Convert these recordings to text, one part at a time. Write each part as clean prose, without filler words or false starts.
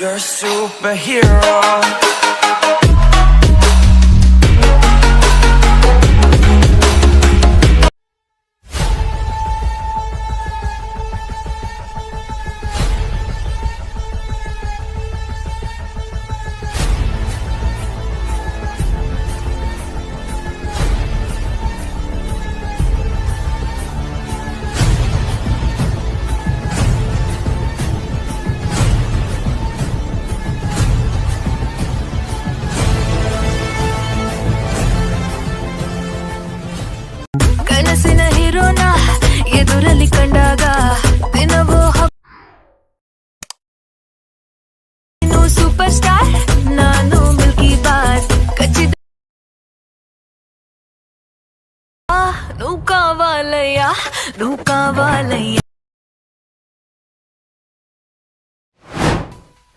You're a superhero. ಕನಸಿನ ಹೀರೋನ ಎದುರಲ್ಲಿ ಕಂಡಾಗ ದಿನವೂ ನೀನು ಸೂಪರ್ ಸ್ಟಾರ್, ನಾನು ಮಿಲ್ಕಿ ಬಾರ್. ಖಚಿತ నువ్వు కావాలయ్యా, నువ్వు కావాలయ్యా.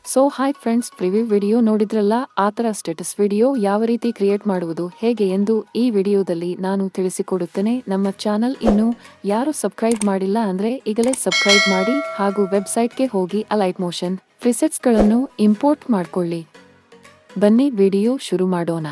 So hi friends, preview video ನೋಡಿದ್ರಲ್ಲ. ಆ ಥರ ಸ್ಟೇಟಸ್ ವಿಡಿಯೋ ಯಾವ ರೀತಿ ಕ್ರಿಯೇಟ್ ಮಾಡುವುದು ಹೇಗೆ ಎಂದು ಈ ವಿಡಿಯೋದಲ್ಲಿ ನಾನು ತಿಳಿಸಿಕೊಡುತ್ತೇನೆ. ನಮ್ಮ ಚಾನಲ್ ಇನ್ನೂ ಯಾರು ಸಬ್ಸ್ಕ್ರೈಬ್ ಮಾಡಿಲ್ಲ ಅಂದರೆ ಈಗಲೇ ಸಬ್ಸ್ಕ್ರೈಬ್ ಮಾಡಿ ಹಾಗೂ ವೆಬ್ಸೈಟ್ಗೆ ಹೋಗಿ ಅಲೈಟ್ಮೋಷನ್ ಪ್ರಿಸೆಟ್ಸ್ಗಳನ್ನು ಇಂಪೋರ್ಟ್ ಮಾಡಿಕೊಳ್ಳಿ. ಬನ್ನಿ ವಿಡಿಯೋ ಶುರು ಮಾಡೋಣ.